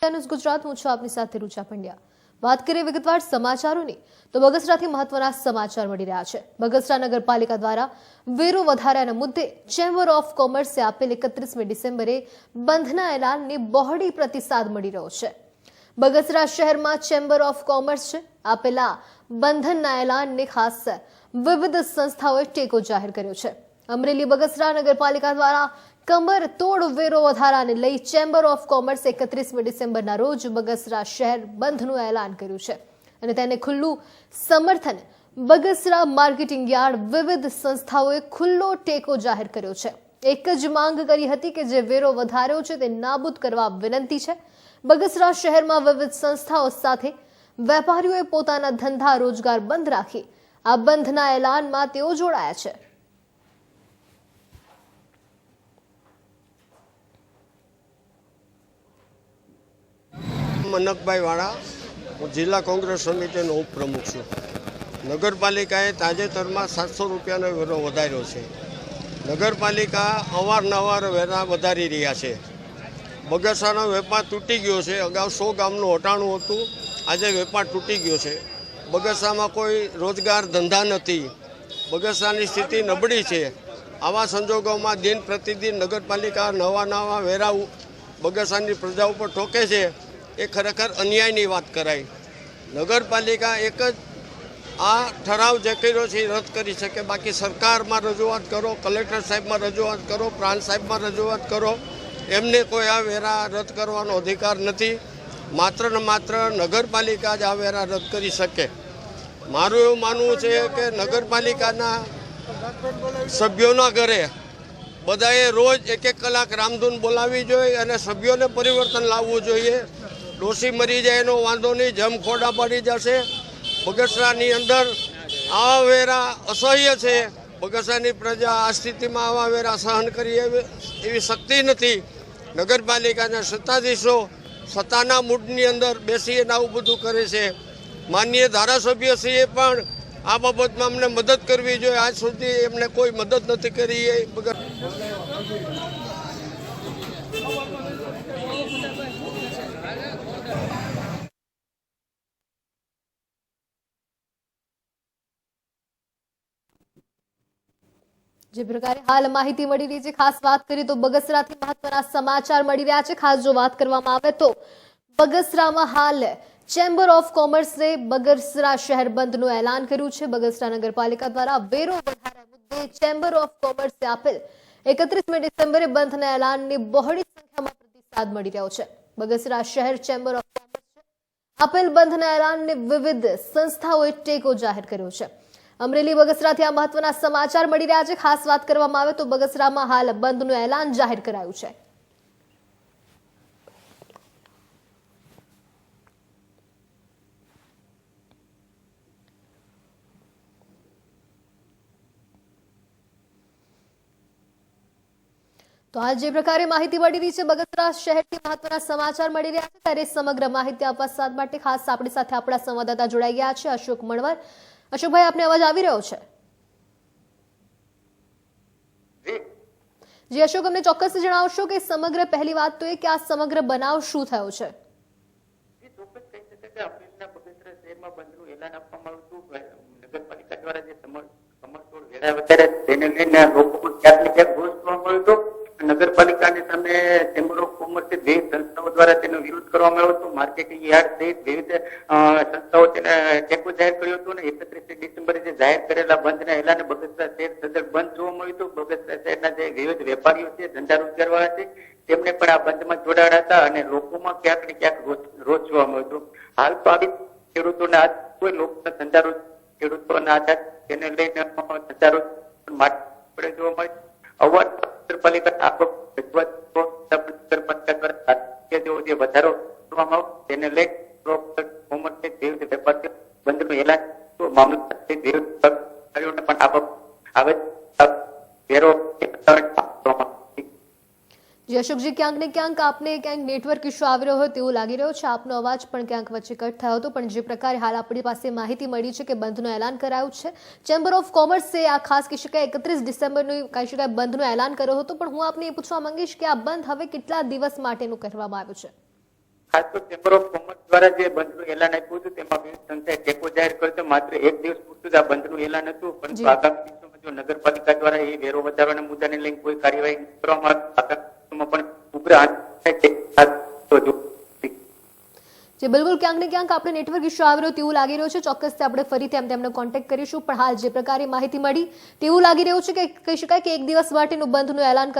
News Gujarat હું છું આપની સાથે રૂચા પંડ્યા। વાત કરીએ વિગતવાર સમાચારોની તો બગસરાથી મહત્વના સમાચાર મળી રહ્યા છે। બગસરા નગરપાલિકા દ્વારા વેરો વધારાના મુદ્દે ચેમ્બર ઓફ કોમર્સે આપેલ 31મી ડિસેમ્બરે બંધના એલાનને બહોળી પ્રતિસાદ મળી રહ્યો છે। બગસરા શહેરમાં ચેમ્બર ઓફ કોમર્સ આપેલા બંધનના એલાનને ખાસ વિવિધ સંસ્થાઓએ ટેકો જાહેર કર્યો છે। અમરેલી બગસરા નગરપાલિકા દ્વારા કમર તોડ વેરો વધારાને લઈ ચેમ્બર ઓફ કોમર્સ 31મી ડિસેમ્બરના રોજ બગસરા શહેર બંધનું એલાન કર્યું છે અને તેને ખુલ્લું સમર્થન બગસરા માર્કેટિંગ યાર્ડ વિવિધ સંસ્થાઓએ ખુલ્લો ટેકો જાહેર કર્યો છે। એક જ માંગ કરી હતી કે જે વેરો વધાર્યો છે તે નાબૂદ કરવા વિનંતી છે। બગસરા શહેરમાં વિવિધ સંસ્થાઓ સાથે વેપારીઓએ પોતાના ધંધા રોજગાર બંધ રાખી આ બંધના એલાનમાં તેઓ જોડાયા છે। મનકભાઈ વાળા, હું જિલ્લા કોંગ્રેસ સમિતિનો ઉપપ્રમુખ છું। નગરપાલિકાએ તાજેતરમાં 700 રૂપિયાનો વેરો વધાર્યો છે। નગરપાલિકા અવારનવાર વેરા વધારી રહ્યા છે। બગસરાનો વેપાર તૂટી ગયો છે। અગાઉ 100 ગામનું હટાણું હતું, આજે વેપાર તૂટી ગયો છે। બગસરામાં કોઈ રોજગાર ધંધા નથી। બગસરાની સ્થિતિ નબળી છે। આવા સંજોગોમાં દિન પ્રતિદિન નગરપાલિકા નવા વેરા બગસરાની પ્રજા ઉપર ઠોકે છે એ ખરેખર અન્યાયની વાત કરાય। નગરપાલિકા એક જ આ ઠરાવ જે કર્યો છે એ રદ કરી શકે, બાકી સરકારમાં રજૂઆત કરો, કલેક્ટર સાહેબમાં રજૂઆત કરો, પ્રાંત સાહેબમાં રજૂઆત કરો, એમને કોઈ આ વેરા રદ કરવાનો અધિકાર નથી। માત્ર ને માત્ર નગરપાલિકા જ આ વેરા રદ કરી શકે। મારું એવું માનવું છે કે નગરપાલિકાના સભ્યોના ઘરે બધાએ રોજ 1-1 કલાક રામધૂન બોલાવવી જોઈએ અને સભ્યોને પરિવર્તન લાવવું જોઈએ। ડોસી મરી જાય એનો વાંધો નહીં, જમ ખોડા પડી જશે। બગસરાની અંદર આવા વેરા અસહ્ય છે। બગસરાની પ્રજા આ સ્થિતિમાં આવા વેરા સહન કરી એવી શક્તિ નથી। નગરપાલિકાના સત્તાધીશો સત્તાના મૂડની અંદર બેસીને આવું બધું કરે છે। માનનીય ધારાસભ્યશ્રીએ પણ આ બાબતમાં અમને મદદ કરવી જોઈએ। આજ સુધી એમને કોઈ મદદ નથી કરી। જે પ્રકારે હાલ માહિતી મળી રહી છે, ખાસ વાત કરીએ તો બગસરાથી મહત્વના સમાચાર મળી રહ્યા છે। ખાસ જો વાત કરવામાં આવે તો બગસરામાં હાલ ચેમ્બર ઓફ કોમર્સે બગસરા શહેર બંધનું એલાન કર્યું છે। બગસરા નગરપાલિકા દ્વારા વેરો વધારા મુદ્દે ચેમ્બર ઓફ કોમર્સે આપેલ 31મી ડિસેમ્બરે બંધના એલાનને બહોળી સંખ્યામાં પ્રતિસાદ મળી રહ્યો છે। બગસરા શહેર ચેમ્બર ઓફ કોમર્સે આપેલ બંધના એલાનને વિવિધ સંસ્થાઓએ ટેકો જાહેર કર્યો છે। અમરેલી બગસરાથી આ મહત્વના સમાચાર મળી રહ્યા છે। ખાસ વાત કરવામાં આવે તો બગસરામાં હાલ બંધનું એલાન જાહેર કરાયું છે। તો આ જે પ્રકારે માહિતી મળી રહી છે, બગસરા શહેરથી મહત્વના સમાચાર મળી રહ્યા છે, ત્યારે સમગ્ર માહિતી આપવા માટે ખાસ આપણી સાથે આપણા સંવાદદાતા જોડાઈ ગયા છે અશોક મણવર। અશોકભાઈ, આપને અવાજ આવી રહ્યો છે? જી અશોક, અમને ચોક્કસ જણાવશો કે સમગ્ર પહેલી વાત તો એ કે આ સમગ્ર બનાવ શું થયો છે? નગરપાલિકા દ્વારા જે કમરતોડ વેરા વધારે તેને લઈને લોકો ક્યાંક ને ક્યાંક રોષ જોવા મળ્યો હતો। નગરપાલિકાની સામે ચેમ્બર ઓફ કોમર્સે 2 સંસ્થાઓ દ્વારા તેનો વિરોધ કરવામાં આવ્યો હતો। માર્કેટિંગ યાર્ડ સહિત વિવિધ સંસ્થાઓ તેને ટેકો જાહેર કર્યો હતો અને 31 ડિસેમ્બરે જે જાહેર કરેલા બંધના એલાને બગસરા શહેર સદર બંધ જોવા મળ્યું હતું। બગસરા શહેરના જે વિવિધ વેપારીઓ છે, ધંધા રોજગાર વાળા છે, તેમને પણ આ બંધમાં જોડાયા હતા અને લોકોમાં ક્યાંક ને ક્યાંક રોષ જોવા મળ્યો હતો। હાલ તો આવી ખેડૂતોને આજ કોઈ લોકોના ધંધા ખેડૂતોના આધાર તેને લઈને ધંધા માટે જોવા મળે। અવાર નગરપાલિકા જે વધારો કરવામાં આવ્યો તેને લઈ બંધનું એલાન મામલતદારોને પણ આવે વેરો। અશોકજી, ક્યાંક ને ક્યાંક આપને ક્યાંક નેટવર્ક ઇશ્યુ આવી રહ્યો હોય તેવું લાગી રહ્યું છે। આપનો અવાજ પણ ક્યાંક વચ્ચે કટ થયો હતો, પણ જે પ્રકારે હાલ આપણી પાસે માહિતી મળી છે કે બંધનું એલાન કરાયું છે, ચેમ્બર ઓફ કોમર્સે આ ખાસ કહી શકાય 31 ડિસેમ્બરનું કહી શકાય બંધનું એલાન કર્યો હતો, પણ હું આપને એ પૂછવા માંગીશ કે આ બંધ હવે કેટલા દિવસ માટેનું કરવામાં આવ્યું છે? ખાસ તો ચેમ્બર ઓફ કોમર્સ દ્વારા જે બંધનું એલાન આપ્યું હતું તેમાં વિવિધ સંસ્થાએ ટેકો જાહેર કર્યો હતો. માત્ર એક દિવસ પૂરતું જ આ બંધનું એલાન હતું, પરંતુ જી. આગામી દિવસોમાં જો નગરપાલિકા દ્વારા એ વેરો વધારવાના મુદ્દાને લઈને કોઈ કાર્યવાહી કરવામાં આવે તો આગામી દિવસોમાં પણ ઉગ્ર આંદોલન થાય છે. ખાસ તો જો જે બિલકુલ ક્યાંક ને ક્યાંક આપણે નેટવર્ક ઇસ્યુ આવી રહ્યો તેવું લાગી રહ્યું છે. ચોક્કસથી આપણે ફરીથી તેમને કોન્ટેક્ટ કરીશું, પણ હાલ જે પ્રકારે માહિતી મળી તેવું લાગી રહ્યું છે કે કહી શકાય કે એક દિવસ માટેનું બંધનું એલાન